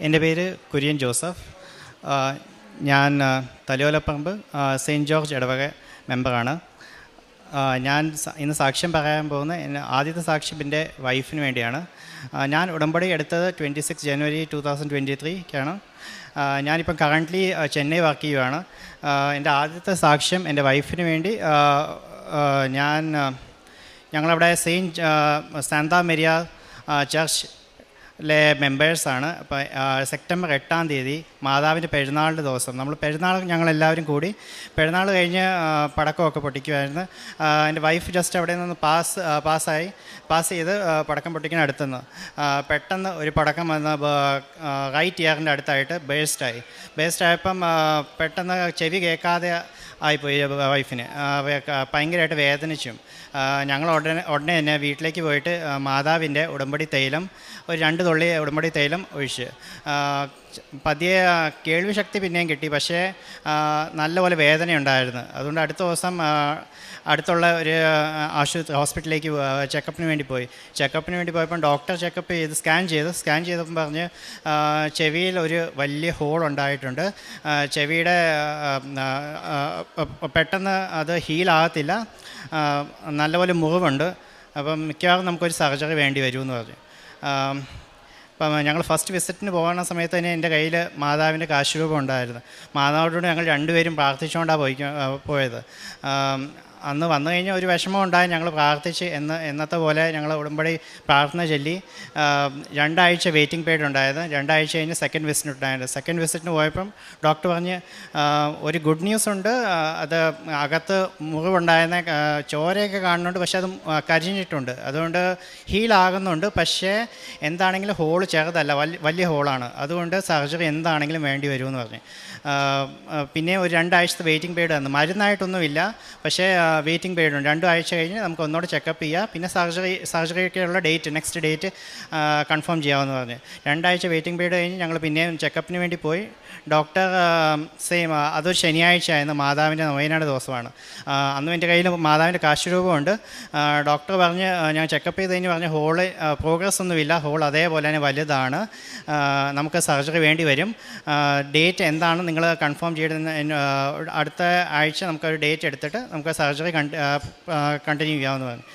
എൻ്റെ പേര് കുര്യൻ ജോസഫ്. ഞാൻ തലയോലപ്പറമ്പ് സെയിൻറ്റ് ജോർജ് ഇടവക മെമ്പറാണ്. ഞാൻ ഇന്ന് സാക്ഷ്യം പറയാൻ പോകുന്ന ആദ്യത്തെ സാക്ഷ്യം എൻ്റെ വൈഫിന് വേണ്ടിയാണ്. ഞാൻ ഉടമ്പടി എടുത്തത് 26 ജനുവരി 2023 ഞാനിപ്പം കറൻ്റ്ലി ചെന്നൈ വർക്ക് ചെയ്യുകയാണ്. എൻ്റെ ആദ്യത്തെ സാക്ഷ്യം എൻ്റെ വൈഫിന് വേണ്ടി ഞങ്ങളവിടെ സാന്താ മരിയ ചർച്ച് മെമ്പേഴ്സാണ്. അപ്പോൾ സെപ്റ്റംബർ 8 തീയതി മാതാവിൻ്റെ പെരുന്നാളിൻ്റെ ദിവസം പെരുന്നാൾ ഞങ്ങളെല്ലാവരും കൂടി പെരുന്നാൾ കഴിഞ്ഞ് പടക്കമൊക്കെ പൊട്ടിക്കുമായിരുന്നു. എൻ്റെ വൈഫ് ജസ്റ്റ് അവിടെ നിന്ന് പാസ് ചെയ്ത് പടക്കം പൊട്ടിക്കുന്ന അടുത്തുനിന്ന് പെട്ടെന്ന് ഒരു പടക്കം വന്ന് റൈറ്റ് ഇയറിൻ്റെ അടുത്തായിട്ട് ബേസ്റ്റായപ്പം പെട്ടെന്ന് ചെവി കേൾക്കാതെ ആയിപ്പോയി വൈഫിന്. ഭയങ്കരമായിട്ട് വേദനിച്ചും ഞങ്ങൾ ഉടനെ തന്നെ വീട്ടിലേക്ക് പോയിട്ട് മാതാവിൻ്റെ ഉടമ്പടി തൈലം ഒരു 2 തുള്ളി ഉടമ്പടി തൈലം ഒഴിച്ച് പതിയെ കേൾവി ശക്തി പിന്നെയും കിട്ടി. പക്ഷേ നല്ലപോലെ വേദനയുണ്ടായിരുന്നു. അതുകൊണ്ട് അടുത്ത ദിവസം അടുത്തുള്ള ഒരു ഹോസ്പിറ്റലിലേക്ക് ചെക്കപ്പിന് വേണ്ടി പോയപ്പോൾ ഡോക്ടർ ചെക്കപ്പ് ചെയ്ത് സ്കാൻ ചെയ്തപ്പം പറഞ്ഞ് ചെവിയിൽ ഒരു വലിയ ഹോൾ ഉണ്ടായിട്ടുണ്ട്. ചെവിയുടെ പെട്ടെന്ന് അത് ഹീലാകത്തില്ല, നല്ലപോലെ മുറിവുണ്ട്. അപ്പം മിക്കവാറും നമുക്കൊരു സർജറി വേണ്ടി വരുമെന്ന് പറഞ്ഞു. അപ്പം ഞങ്ങൾ ഫസ്റ്റ് വിസിറ്റിന് പോകുന്ന സമയത്ത് തന്നെ എൻ്റെ കയ്യിൽ മാതാവിൻ്റെ കാശുരൂപം ഉണ്ടായിരുന്നു. മാതാവിനോട് ഞങ്ങൾ 2 പേരും പ്രാർത്ഥിച്ചുകൊണ്ടാണ് പോയത്. അന്ന് വന്നു കഴിഞ്ഞാൽ ഒരു വിഷമം ഉണ്ടായി. ഞങ്ങൾ പ്രാർത്ഥിച്ച് എന്നത്തെ പോലെ ഞങ്ങൾ ഉടമ്പടി പ്രാർത്ഥന ചൊല്ലി 2 ആഴ്ച വെയിറ്റിംഗ് പീരീഡ് ഉണ്ടായത്. 2 ആഴ്ച കഴിഞ്ഞ് സെക്കൻഡ് വിസിറ്റിന് പോയപ്പം ഡോക്ടർ പറഞ്ഞ് ഒരു ഗുഡ് ന്യൂസ് ഉണ്ട്. അത് അകത്ത് മുറിവുണ്ടായിരുന്ന ചോരയൊക്കെ കാണുന്നുണ്ട്, പക്ഷേ അത് കരിഞ്ഞിട്ടുണ്ട്, അതുകൊണ്ട് ഹീലാകുന്നുണ്ട്. പക്ഷേ എന്താണെങ്കിലും ഹോള് ചെറുതല്ല, വലിയ ഹോളാണ്, അതുകൊണ്ട് സർജറി എന്താണെങ്കിലും വേണ്ടി വരുമെന്ന് പറഞ്ഞു. പിന്നെ ഒരു 2 ആഴ്ചത്തെ വെയിറ്റിംഗ് പീരീഡ് തന്നു. മരുന്നായിട്ടൊന്നുമില്ല, പക്ഷേ വെയിറ്റിംഗ് പീരീഡ് ഉണ്ട്. 2 ആഴ്ച കഴിഞ്ഞ് നമുക്ക് ഒന്നുകൂടെ ചെക്കപ്പ് ചെയ്യുക, പിന്നെ സർജറിക്കുള്ള നെക്സ്റ്റ് ഡേറ്റ് കൺഫേം ചെയ്യാമെന്ന് പറഞ്ഞു. 2 ആഴ്ച വെയിറ്റിംഗ് പീരീഡ് കഴിഞ്ഞ് ഞങ്ങൾ പിന്നെയും ചെക്കപ്പിന് വേണ്ടി പോയി. ഡോക്ടർ അതൊരു ശനിയാഴ്ച ആയിരുന്നു, മാതാവിൻ്റെ നൊവേനയുടെ ദിവസമാണ്. അന്നും എൻ്റെ കയ്യിൽ മാതാവിൻ്റെ കാശുരൂപമുണ്ട്. ഡോക്ടർ പറഞ്ഞ് ഞാൻ ചെക്കപ്പ് ചെയ്ത് കഴിഞ്ഞ് പറഞ്ഞ് ഹോള് പ്രോഗ്രസ് ഒന്നുമില്ല, ഹോൾ അതേപോലെ തന്നെ വലുതാണ്, നമുക്ക് സർജറി വേണ്ടി വരും. ഡേറ്റ് എന്താണ് നിങ്ങൾ കൺഫേം ചെയ്തെന്ന് അടുത്ത ആഴ്ച നമുക്കൊരു ഡേറ്റ് എടുത്തിട്ട് നമുക്ക് സർജറി കണ്ടിന്യൂ ചെയ്യാമെന്ന് പറഞ്ഞു.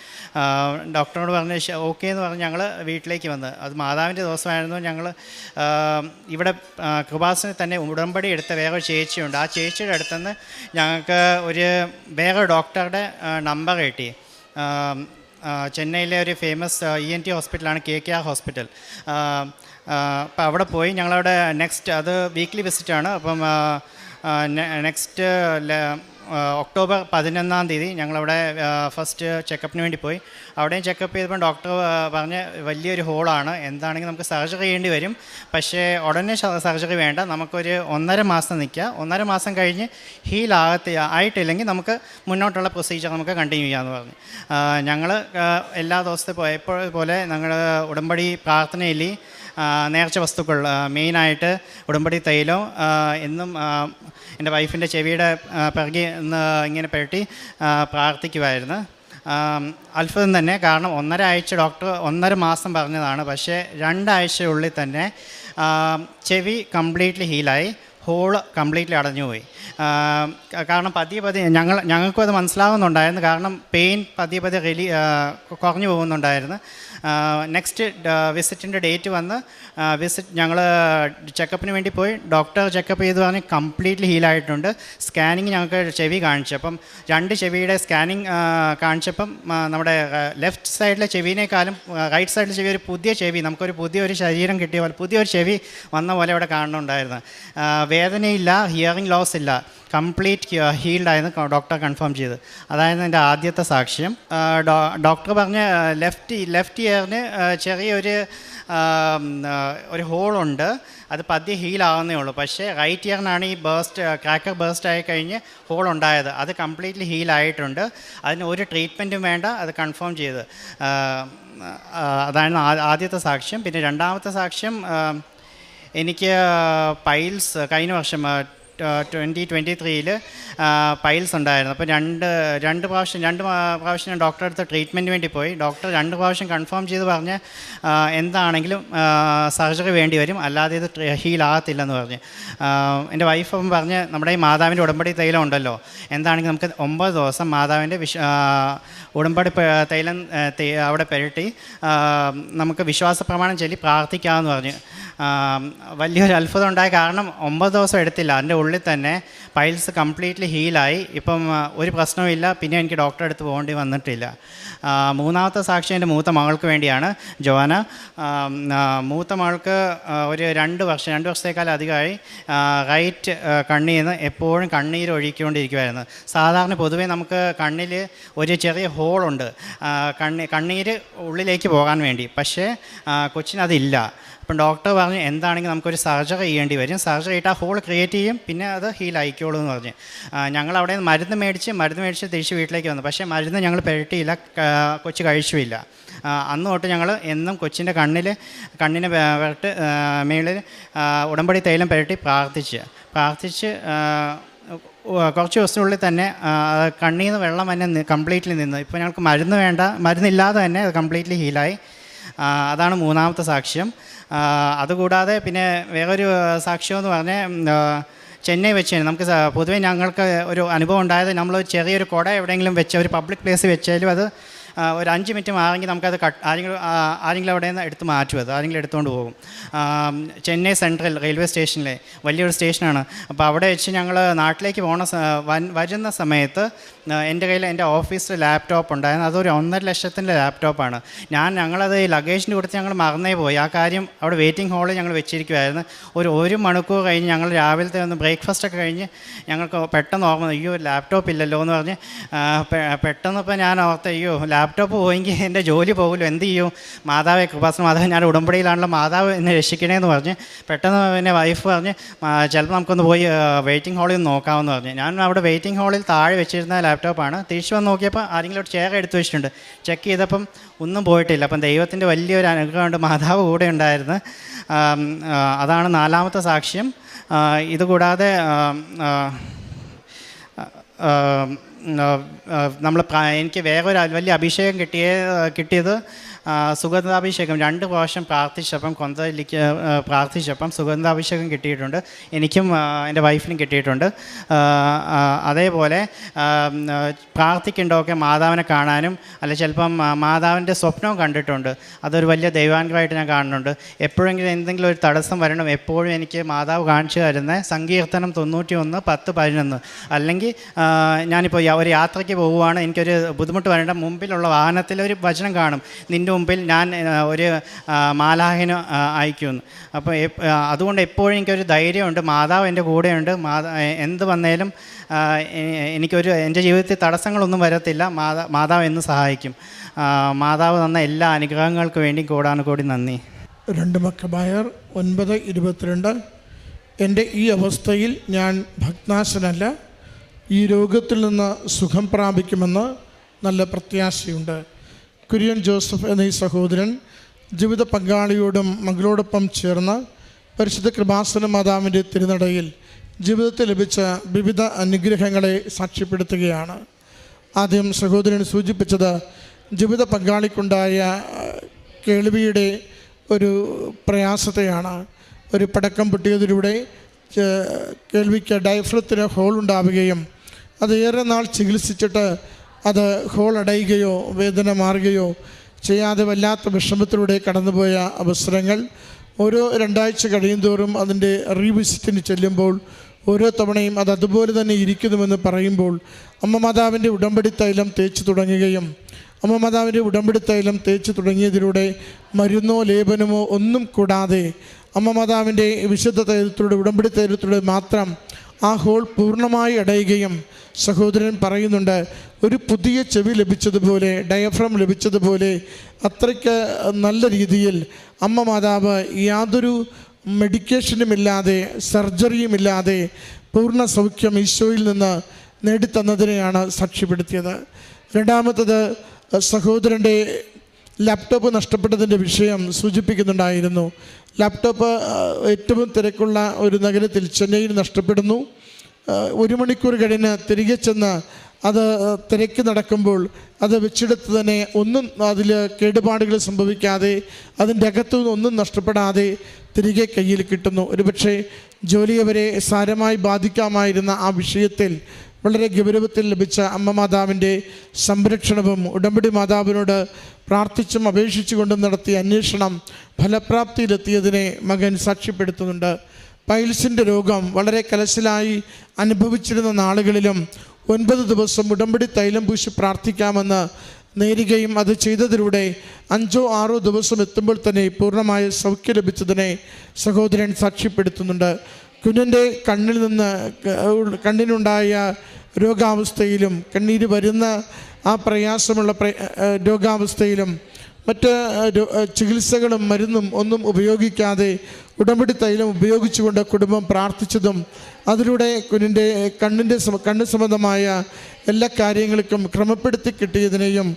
ഡോക്ടറോട് പറഞ്ഞ് ഓക്കെ എന്ന് പറഞ്ഞ് ഞങ്ങൾ വീട്ടിലേക്ക് വന്ന്, അത് മാതാവിൻ്റെ ദിവസമായിരുന്നു. ഞങ്ങൾ ഇവിടെ കൃപാസനത്തിൽ തന്നെ ഉടമ്പടി എടുത്ത വേറൊരു ചേച്ചിയുണ്ട്. ആ ചേച്ചിയുടെ അടുത്തുനിന്ന് ഞങ്ങൾക്ക് വേറൊരു ഡോക്ടറുടെ നമ്പർ കിട്ടി. ചെന്നൈയിലെ ഒരു ഫേമസ് ENT ഹോസ്പിറ്റലാണ് KKR ഹോസ്പിറ്റൽ. അപ്പം അവിടെ പോയി ഞങ്ങളവിടെ അത് വീക്ക്ലി വിസിറ്റാണ്. അപ്പം നെക്സ്റ്റ് ഒക്ടോബർ 11 തീയതി ഞങ്ങളവിടെ ഫസ്റ്റ് ചെക്കപ്പിന് വേണ്ടി പോയി. അവിടെയും ചെക്കപ്പ് ചെയ്തപ്പോൾ ഡോക്ടർ പറഞ്ഞ് വലിയൊരു ഹോളാണ്, എന്താണെങ്കിലും നമുക്ക് സർജറി ചെയ്യേണ്ടി വരും, പക്ഷേ ഉടനെ സർജറി വേണ്ട, നമുക്കൊരു 1.5 മാസം നിൽക്കുക, 1.5 മാസം കഴിഞ്ഞ് ആയിട്ടില്ലെങ്കിൽ നമുക്ക് മുന്നോട്ടുള്ള പ്രൊസീജിയർ നമുക്ക് കണ്ടിന്യൂ ചെയ്യാമെന്ന് പറഞ്ഞു. ഞങ്ങൾ എല്ലാ ദിവസത്തെ പോലെ ഞങ്ങൾ ഉടമ്പടി പ്രാർത്ഥനയിൽ നേർച്ച വസ്തുക്കൾ മെയിനായിട്ട് ഉടമ്പടി തൈലം എന്നും എൻ്റെ വൈഫിൻ്റെ ചെവിയുടെ പിറകെ ഇങ്ങനെ പെരട്ടി പ്രാർത്ഥിക്കുമായിരുന്നു. അത്ഭുതം തന്നെ, കാരണം 1.5 ആഴ്ച ഡോക്ടർ 1.5 മാസം പറഞ്ഞതാണ്, പക്ഷേ 2 ആഴ്ചയുള്ളിൽ തന്നെ ചെവി കംപ്ലീറ്റ്ലി ഹീലായി, ഹോള് കംപ്ലീറ്റ്ലി അടഞ്ഞുപോയി. കാരണം പതിയെ ഞങ്ങൾക്കും അത് മനസ്സിലാവുന്നുണ്ടായിരുന്നു, കാരണം പെയിൻ പതിയെ കുറഞ്ഞു പോകുന്നുണ്ടായിരുന്നു. നെക്സ്റ്റ് വിസിറ്റിൻ്റെ ഡേറ്റ് വന്ന് ഞങ്ങൾ ചെക്കപ്പിന് വേണ്ടി പോയി. ഡോക്ടർ ചെക്കപ്പ് ചെയ്ത് പറഞ്ഞ് കംപ്ലീറ്റ്ലി ഹീലായിട്ടുണ്ട്. സ്കാനിങ് ഞങ്ങൾക്ക് ചെവി കാണിച്ചു. അപ്പം 2 ചെവിയുടെ സ്കാനിങ് കാണിച്ചപ്പം നമ്മുടെ ലെഫ്റ്റ് സൈഡിലെ ചെവിനേക്കാളും റൈറ്റ് സൈഡിലെ ചെവി ഒരു പുതിയ ചെവി, നമുക്കൊരു പുതിയൊരു ശരീരം കിട്ടിയ പോലെ പുതിയൊരു ചെവി വന്ന പോലെ അവിടെ കാണുന്നുണ്ടായിരുന്നു. വേദനയില്ല, ഹിയറിംഗ് ലോസ് ഇല്ല, കംപ്ലീറ്റ് ഹീൽഡായിരുന്നു ഡോക്ടർ കൺഫേം ചെയ്ത്. അതായിരുന്നു എൻ്റെ ആദ്യത്തെ സാക്ഷ്യം. ഡോക്ടർ പറഞ്ഞ് ലെഫ്റ്റ് ഇയറിന് ചെറിയൊരു ഹോളുണ്ട്, അത് പതിയെ ഹീലാവുന്നേ ഉള്ളൂ. പക്ഷേ റൈറ്റ് ഇയറിനാണ് ഈ ക്രാക്കർ ബേസ്റ്റ് ആയി കഴിഞ്ഞ് ഹോൾ ഉണ്ടായത്. അത് കംപ്ലീറ്റ്ലി ഹീലായിട്ടുണ്ട്, അതിന് ഒരു ട്രീറ്റ്മെൻറ്റും വേണ്ട, അത് കൺഫേം ചെയ്ത്. അതായിരുന്നു ആദ്യത്തെ സാക്ഷ്യം. പിന്നെ രണ്ടാമത്തെ സാക്ഷ്യം, എനിക്ക് പൈൽസ് കഴിഞ്ഞ വർഷം 2023 പൈൽസ് ഉണ്ടായിരുന്നു. അപ്പോൾ രണ്ട് പ്രാവശ്യം ഞാൻ ഡോക്ടറെ അടുത്ത് ട്രീറ്റ്മെൻറ്റ് വേണ്ടി പോയി. ഡോക്ടർ 2 പ്രാവശ്യം കൺഫേം ചെയ്ത് പറഞ്ഞ് എന്താണെങ്കിലും സർജറി വേണ്ടി വരും, അല്ലാതെ ഇത് ഹീലാകത്തില്ലെന്ന് പറഞ്ഞ്. എൻ്റെ വൈഫ് അപ്പം പറഞ്ഞ് നമ്മുടെ ഈ മാതാവിൻ്റെ ഉടമ്പടി തൈലം ഉണ്ടല്ലോ, എന്താണെങ്കിലും നമുക്ക് 9 ദിവസം മാതാവിൻ്റെ ഉടമ്പടി തൈലം അവിടെ പുരട്ടി നമുക്ക് വിശ്വാസ പ്രമാണം ചൊല്ലി പ്രാർത്ഥിക്കാമെന്ന് പറഞ്ഞു. വലിയൊരു അത്ഭുതം ഉണ്ടായ കാരണം 9 ദിവസം എടുത്തില്ല, അതിൻ്റെ ഉള്ളിൽ തന്നെ പൈൽസ് കംപ്ലീറ്റ്ലി ഹീലായി. ഇപ്പം ഒരു പ്രശ്നവുമില്ല, പിന്നെ എനിക്ക് ഡോക്ടറെ അടുത്ത് പോകേണ്ടി വന്നിട്ടില്ല. മൂന്നാമത്തെ സാക്ഷി എൻ്റെ മൂത്ത മകൾക്ക് വേണ്ടിയാണ്, ജോന. മൂത്ത മകൾക്ക് ഒരു 2 വർഷത്തേക്കാൾ അധികമായി റൈറ്റ് കണ്ണിൽ നിന്ന് എപ്പോഴും കണ്ണീര് ഒഴുകിക്കൊണ്ടിരിക്കുമായിരുന്നു. സാധാരണ പൊതുവേ നമുക്ക് കണ്ണിൽ ഒരു ചെറിയ ഹോളുണ്ട് കണ്ണീര് ഉള്ളിലേക്ക് പോകാൻ വേണ്ടി, പക്ഷേ കൊച്ചിനതില്ല. അപ്പം ഡോക്ടർ പറഞ്ഞു എന്താണെങ്കിൽ നമുക്കൊരു സർജറി ചെയ്യേണ്ടി വരും, സർജറി ചെയ്തിട്ട് ആ ഹോൾ ക്രിയേറ്റ് ചെയ്യും, പിന്നെ അത് ഹീലായിക്കോളൂ എന്ന് പറഞ്ഞ്. ഞങ്ങളവിടെ നിന്ന് മരുന്ന് മേടിച്ച് തിരിച്ച് വീട്ടിലേക്ക് വന്നു. പക്ഷേ മരുന്ന് ഞങ്ങൾ പുരട്ടിയില്ല, കൊച്ച് കഴിച്ചുമില്ല. അന്ന് തൊട്ട് ഞങ്ങൾ എന്നും കൊച്ചിൻ്റെ കണ്ണിന് പുരട്ട് മേളിൽ ഉടമ്പടി തൈലം പുരട്ടി പ്രാർത്ഥിച്ച് കുറച്ച് ദിവസത്തിനുള്ളിൽ തന്നെ കണ്ണിൽ നിന്ന് വെള്ളം തന്നെ കംപ്ലീറ്റ്ലി നിന്ന്. ഇപ്പോൾ ഞങ്ങൾക്ക് മരുന്നില്ലാതെ തന്നെ അത് കംപ്ലീറ്റ്ലി ഹീലായി. അതാണ് മൂന്നാമത്തെ സാക്ഷ്യം. അതുകൂടാതെ പിന്നെ വേറൊരു സാക്ഷ്യമെന്ന് പറഞ്ഞാൽ ചെന്നൈ വെച്ച് നമുക്ക് പൊതുവേ ഞങ്ങൾക്ക് ഒരു അനുഭവം ഉണ്ടായത്, നമ്മൾ ചെറിയൊരു കുട എവിടെയെങ്കിലും വെച്ച് ഒരു പബ്ലിക് പ്ലേസ് വെച്ചാലും അത് ഒരു 5 മിനിറ്റ് മാറെങ്കിൽ നമുക്കത് ആരെങ്കിലും അവിടെ നിന്ന് എടുത്ത് മാറ്റും, ആരെങ്കിലും എടുത്തുകൊണ്ട് പോകും. ചെന്നൈ സെൻട്രൽ റെയിൽവേ സ്റ്റേഷനിലെ വലിയൊരു സ്റ്റേഷനാണ്. അപ്പോൾ അവിടെ വെച്ച് ഞങ്ങൾ നാട്ടിലേക്ക് വരുന്ന സമയത്ത് എൻ്റെ കയ്യിൽ എൻ്റെ ഓഫീസിൽ ലാപ്ടോപ്പ് ഉണ്ടായിരുന്നു. അതൊരു 1.5 ലക്ഷത്തിൻ്റെ ലാപ്ടോപ്പാണ്. ഞങ്ങളത് ലഗേജിന് കൊടുത്ത് ഞങ്ങൾ മറന്നേ പോയി. ആ കാര്യം അവിടെ വെയിറ്റിംഗ് ഹാളിൽ ഞങ്ങൾ വെച്ചിരിക്കുമായിരുന്നു. ഒരു മണിക്കൂർ കഴിഞ്ഞ് ഞങ്ങൾ രാവിലത്തെ ബ്രേക്ക്ഫാസ്റ്റൊക്കെ കഴിഞ്ഞ് ഞങ്ങൾക്ക് പെട്ടെന്ന് ഓർമ്മ, അയ്യോ ലാപ്ടോപ്പ് ഇല്ലല്ലോ എന്ന് പറഞ്ഞ് പെട്ടെന്ന് ഇപ്പോൾ ഞാൻ ഓർത്ത്, അയ്യോ ലാപ്ടോപ്പ് പോയെങ്കിൽ എൻ്റെ ജോലി പോകുമല്ലോ, എന്ത് ചെയ്യും, മാതാവേ കൃപാസന മാതാവ്, ഞാൻ ഉടമ്പടിയിലാണല്ലോ, മാതാവ് എന്നെ രക്ഷിക്കണേന്ന് പറഞ്ഞ് പെട്ടെന്ന് എൻ്റെ വൈഫ് പറഞ്ഞ് ചിലപ്പോൾ നമുക്കൊന്ന് പോയി വെയിറ്റിംഗ് ഹാളിൽ നിന്ന് നോക്കാമെന്ന് പറഞ്ഞ്. ഞാൻ അവിടെ വെയിറ്റിംഗ് ഹാളിൽ താഴെ വെച്ചിരുന്ന ലാപ്ടോപ്പാണ്. തിരിച്ചു വന്ന് നോക്കിയപ്പോൾ ആരെങ്കിലും ഒരു ചെയർ എടുത്ത് വെച്ചിട്ടുണ്ട്. ചെക്ക് ചെയ്തപ്പം ഒന്നും പോയിട്ടില്ല. അപ്പം ദൈവത്തിൻ്റെ വലിയൊരു അനുഗ്രഹമുണ്ട്, മാതാവ് കൂടെ ഉണ്ടായിരുന്നു. അതാണ് 4ാമത്തെ സാക്ഷ്യം. ഇതുകൂടാതെ എനിക്ക് വേറൊരു വലിയ അഭിഷേകം കിട്ടിയത് സുഗന്ധാഭിഷേകം. 2 പ്രാവശ്യം പ്രാർത്ഥിച്ചപ്പം കൊന്തലിക്ക് പ്രാർത്ഥിച്ചപ്പം സുഗന്ധാഭിഷേകം കിട്ടിയിട്ടുണ്ട്. എനിക്കും എൻ്റെ വൈഫിനും കിട്ടിയിട്ടുണ്ട്. അതേപോലെ പ്രാർത്ഥിക്കേണ്ടതൊക്കെ മാതാവിനെ കാണാനും അല്ല ചിലപ്പം മാതാവിൻ്റെ സ്വപ്നവും കണ്ടിട്ടുണ്ട്. അതൊരു വലിയ ദൈവാനുഗ്രഹമായിട്ട് ഞാൻ കാണുന്നുണ്ട്. എപ്പോഴെങ്കിലും എന്തെങ്കിലും ഒരു തടസ്സം വരണം, എപ്പോഴും എനിക്ക് മാതാവ് കാണിച്ചു തരുന്ന സങ്കീർത്തനം 91, 10, 11. അല്ലെങ്കിൽ ഞാനിപ്പോൾ ഒരു യാത്രയ്ക്ക് പോവുകയാണ്, എനിക്കൊരു ബുദ്ധിമുട്ട് വരേണ്ട, മുമ്പിലുള്ള വാഹനത്തിലൊരു വചനം കാണും, നിൻ്റെ മുമ്പിൽ ഞാൻ ഒരു മാലാഖിനെ അയക്കുമെന്ന്. അപ്പോൾ അതുകൊണ്ട് എപ്പോഴും എനിക്കൊരു ധൈര്യമുണ്ട്, മാതാവ് എൻ്റെ കൂടെയുണ്ട്. എന്ത് വന്നാലും എൻ്റെ ജീവിതത്തിൽ തടസ്സങ്ങളൊന്നും വരത്തില്ല, മാതാവ് എന്ന് സഹായിക്കും. മാതാവ് തന്ന എല്ലാ അനുഗ്രഹങ്ങൾക്ക് വേണ്ടി കൂടാനുകൂടി നന്ദി. 2 മക്കബായർ 9:22. എൻ്റെ ഈ അവസ്ഥയിൽ ഞാൻ ഭഗ്നാശനല്ല, ഈ രോഗത്തിൽ നിന്ന് സുഖം പ്രാപിക്കുമെന്ന് നല്ല പ്രത്യാശയുണ്ട്. കുര്യൻ ജോസഫ് എന്ന ഈ സഹോദരൻ ജീവിത പങ്കാളിയോടും മകളോടൊപ്പം ചേർന്ന് പരിശുദ്ധ കൃപാസന മാതാവിൻ്റെ തിരുനടയിൽ ജീവിതത്തിൽ ലഭിച്ച വിവിധ അനുഗ്രഹങ്ങളെ സാക്ഷ്യപ്പെടുത്തുകയാണ്. ആദ്യം സഹോദരൻ സൂചിപ്പിച്ചത് ജീവിത പങ്കാളിക്കുണ്ടായ കേൾവിയുടെ ഒരു പ്രയാസത്തെയാണ്. ഒരു പടക്കം പൊട്ടിയതിലൂടെ കേൾവിക്ക് ഡയഫ്രത്തിന് ഹോൾ ഉണ്ടാവുകയും അത് ഏറെ നാൾ ചികിത്സിച്ചിട്ട് അത് ഹോൾ അടയുകയോ വേദന മാറുകയോ ചെയ്യാതെ വല്ലാത്ത വിഷമത്തിലൂടെ കടന്നുപോയ അവസരങ്ങൾ ഓരോ 2 ആഴ്ച കഴിയും തോറും അതിൻ്റെ റീവിസിറ്റിന് ചെല്ലുമ്പോൾ ഓരോ തവണയും അത് അതുപോലെ തന്നെ ഇരിക്കുന്നുവെന്ന് പറയുമ്പോൾ അമ്മ മാതാവിൻ്റെ ഉടമ്പടി തൈലം തേച്ച് തുടങ്ങുകയും അമ്മ മാതാവിൻ്റെ ഉടമ്പടി തൈലം തേച്ച് തുടങ്ങിയതിലൂടെ മരുന്നോ ലേപനമോ ഒന്നും കൂടാതെ അമ്മ മാതാവിൻ്റെ വിശുദ്ധ തൈലത്തിലൂടെ ഉടമ്പടി തൈലത്തിലൂടെ മാത്രം ആ ഹോൾ പൂർണ്ണമായി അടയുകയും സഹോദരൻ പറയുന്നുണ്ട്, ഒരു പുതിയ ചെവി ലഭിച്ചതുപോലെ, ഡയഫ്രം ലഭിച്ചതുപോലെ അത്രയ്ക്ക് നല്ല രീതിയിൽ അമ്മ മാതാവ് യാതൊരു മെഡിക്കേഷനുമില്ലാതെ സർജറിയുമില്ലാതെ പൂർണ്ണ സൗഖ്യം ഈശോയിൽ നിന്ന് നേടിത്തന്നതിനെയാണ് സാക്ഷ്യപ്പെടുത്തിയത്. രണ്ടാമത്തത് സഹോദരൻ്റെ ലാപ്ടോപ്പ് നഷ്ടപ്പെട്ടതിൻ്റെ വിഷയം സൂചിപ്പിക്കുന്നുണ്ടായിരുന്നു. ലാപ്ടോപ്പ് ഏറ്റവും തിരക്കുള്ള ഒരു നഗരത്തിൽ ചെന്നൈയിൽ നഷ്ടപ്പെടുന്നു. 1 മണിക്കൂർ കഴിഞ്ഞ് തിരികെ ചെന്ന് അത് തിരക്കി നടക്കുമ്പോൾ അത് വെച്ചെടുത്ത് തന്നെ ഒന്നും അതിൽ കേടുപാടുകൾ സംഭവിക്കാതെ അതിൻ്റെ അകത്തുനിന്ന് ഒന്നും നഷ്ടപ്പെടാതെ തിരികെ കയ്യിൽ കിട്ടുന്നു. ഒരുപക്ഷെ ജോലിയെ വരെ സാരമായി ബാധിക്കാമായിരുന്ന ആ വിഷയത്തിൽ വളരെ ഗൗരവത്തിൽ ലഭിച്ച അമ്മ മാതാവിൻ്റെ സംരക്ഷണവും ഉടമ്പടി മാതാവിനോട് പ്രാർത്ഥിച്ചും അപേക്ഷിച്ചുകൊണ്ടും നടത്തിയ അന്വേഷണം ഫലപ്രാപ്തിയിലെത്തിയതിനെ മകൻ സാക്ഷ്യപ്പെടുത്തുന്നുണ്ട്. പൈൽസിൻ്റെ രോഗം വളരെ കലശലായി അനുഭവിച്ചിരുന്ന നാളുകളിലും 9 ദിവസം ഉടമ്പടി തൈലം പൂശി പ്രാർത്ഥിക്കാമെന്ന് നേരുകയും അത് ചെയ്തതിലൂടെ 5 or 6 ദിവസം എത്തുമ്പോൾ തന്നെ പൂർണ്ണമായ സൗഖ്യം ലഭിച്ചതിനെ സഹോദരൻ സാക്ഷ്യപ്പെടുത്തുന്നുണ്ട്. കുഞ്ഞിൻ്റെ കണ്ണിനുണ്ടായ രോഗാവസ്ഥയിലും കണ്ണീര് വരുന്ന ആ പ്രയാസമുള്ള രോഗാവസ്ഥയിലും മറ്റ് ചികിത്സകളും മരുന്നും ഒന്നും ഉപയോഗിക്കാതെ ഉടമ്പടി തൈലം ഉപയോഗിച്ചുകൊണ്ട് കുടുംബം പ്രാർത്ഥിച്ചതും അതിലൂടെ കുഞ്ഞിൻ്റെ കണ്ണ് സംബന്ധമായ എല്ലാ കാര്യങ്ങൾക്കും ക്രമപ്പെടുത്തി കിട്ടിയതിനെയും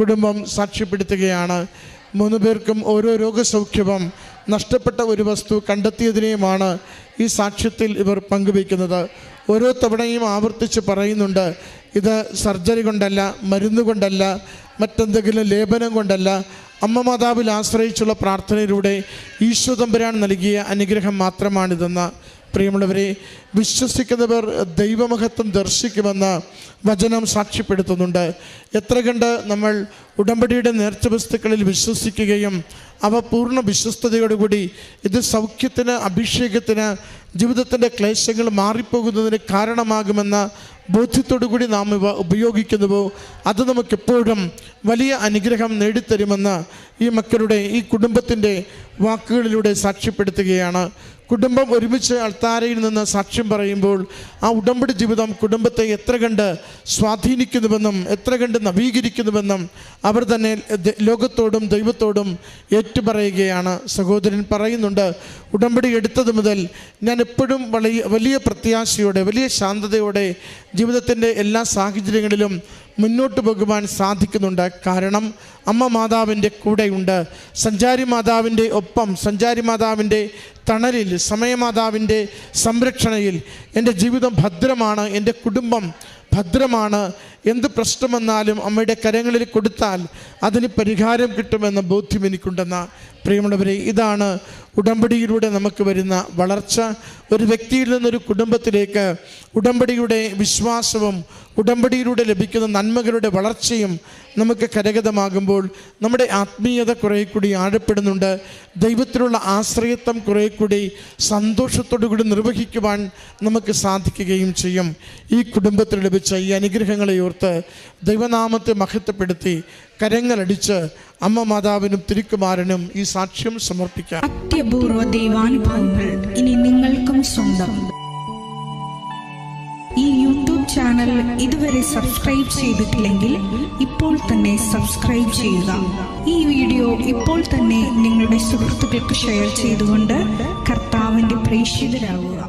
കുടുംബം സാക്ഷ്യപ്പെടുത്തുകയാണ്. 3 പേർക്കും ഓരോ രോഗസൗഖ്യവും നഷ്ടപ്പെട്ട ഒരു വസ്തു കണ്ടെത്തിയതിനെയുമാണ് ഈ സാക്ഷ്യത്തിൽ ഇവർ പങ്കുവയ്ക്കുന്നത്. ഓരോ തവണയും ആവർത്തിച്ച് പറയുന്നുണ്ട്, ഇത് സർജറി കൊണ്ടല്ല, മരുന്ന് കൊണ്ടല്ല, മറ്റെന്തെങ്കിലും ലേപനം കൊണ്ടല്ല, അമ്മ മാതാവിൽ ആശ്രയിച്ചുള്ള പ്രാർത്ഥനയിലൂടെ ഈശോ തമ്പുരാൻ നൽകിയ അനുഗ്രഹം മാത്രമാണിതെന്ന്. പ്രിയമുള്ളവരെ, വിശ്വസിക്കുന്നവർ ദൈവമഹത്വം ദർശിക്കുമെന്ന് വചനം സാക്ഷ്യപ്പെടുത്തുന്നുണ്ട്. എത്ര കണ്ട് നമ്മൾ ഉടമ്പടിയുടെ നേർച്ച വസ്തുക്കളിൽ വിശ്വസിക്കുകയും അവ പൂർണ്ണ വിശ്വസ്തയോടുകൂടി ഇത് സൗഖ്യത്തിന്, അഭിഷേകത്തിന്, ജീവിതത്തിൻ്റെ ക്ലേശങ്ങൾ മാറിപ്പോകുന്നതിന് കാരണമാകുമെന്ന ബോധ്യത്തോടുകൂടി നാം ഇവ ഉപയോഗിക്കുന്നുവോ അത് നമുക്കെപ്പോഴും വലിയ അനുഗ്രഹം നേടിത്തരുമെന്ന് ഈ മക്കളുടെ, ഈ കുടുംബത്തിൻ്റെ വാക്കുകളിലൂടെ സാക്ഷ്യപ്പെടുത്തുകയാണ്. കുടുംബം ഒരുമിച്ച് അൾത്താരയിൽ നിന്ന് സാക്ഷ്യം പറയുമ്പോൾ ആ ഉടമ്പടി ജീവിതം കുടുംബത്തെ എത്ര കണ്ട് സ്വാധീനിക്കുന്നുവെന്നും എത്ര കണ്ട് നവീകരിക്കുന്നുവെന്നും അവർ തന്നെ ലോകത്തോടും ദൈവത്തോടും ഏറ്റുപറയുകയാണ്. സഹോദരൻ പറയുന്നുണ്ട്, ഉടമ്പടി എടുത്തത് മുതൽ ഞാൻ എപ്പോഴും വലിയ പ്രത്യാശയോടെ, വലിയ ശാന്തതയോടെ ജീവിതത്തിൻ്റെ എല്ലാ സാഹചര്യങ്ങളിലും മുന്നോട്ട് പോകുവാൻ സാധിക്കുന്നുണ്ട്. കാരണം അമ്മ മാതാവിൻ്റെ കൂടെയുണ്ട്. സഞ്ചാരി മാതാവിൻ്റെ ഒപ്പം, സഞ്ചാരി മാതാവിൻ്റെ തണലിൽ, സമയമാതാവിൻ്റെ സംരക്ഷണയിൽ എൻ്റെ ജീവിതം ഭദ്രമാണ്, എൻ്റെ കുടുംബം ഭദ്രമാണ്. എന്ത് പ്രശ്നം വന്നാലും അമ്മയുടെ കരങ്ങളിൽ കൊടുത്താൽ അതിന് പരിഹാരം കിട്ടുമെന്ന ബോധ്യം എനിക്കുണ്ടെന്ന. പ്രിയമുള്ളവരെ, ഇതാണ് ഉടമ്പടിയിലൂടെ നമുക്ക് വരുന്ന വളർച്ച. ഒരു വ്യക്തിയിൽ നിന്നൊരു കുടുംബത്തിലേക്ക് ഉടമ്പടിയുടെ വിശ്വാസവും ഉടമ്പടിയിലൂടെ ലഭിക്കുന്ന നന്മകളുടെ വളർച്ചയും നമുക്ക് കരഗതമാകുമ്പോൾ നമ്മുടെ ആത്മീയത കുറേ കൂടി ആഴപ്പെടുന്നുണ്ട്. ദൈവത്തിലുള്ള ആശ്രയത്വം കുറേ കൂടി സന്തോഷത്തോടു കൂടി നിർവഹിക്കുവാൻ നമുക്ക് സാധിക്കുകയും ചെയ്യും. ഈ കുടുംബത്തിൽ ലഭിച്ച ഈ അനുഗ്രഹങ്ങളെ ഓർത്ത് ദൈവനാമത്തെ മഹത്വപ്പെടുത്തി കരങ്ങളടിച്ച് അമ്മ മാതാവിനും തിരുക്കുമാരനും ഈ സാക്ഷ്യം സമർപ്പിക്കാം. അത്യപൂർവ ദൈവാനുഭവങ്ങൾ ഇനി നിങ്ങൾക്കും സ്വന്തം. ഈ യൂട്യൂബ് ചാനൽ ഇതുവരെ സബ്സ്ക്രൈബ് ചെയ്തിട്ടില്ലെങ്കിൽ ഇപ്പോൾ തന്നെ സബ്സ്ക്രൈബ് ചെയ്യുക. ഈ വീഡിയോ ഇപ്പോൾ തന്നെ നിങ്ങളുടെ സുഹൃത്തുക്കൾക്ക് ഷെയർ ചെയ്തുകൊണ്ട് കർത്താവിൻ്റെ പ്രേക്ഷിതരാകുക.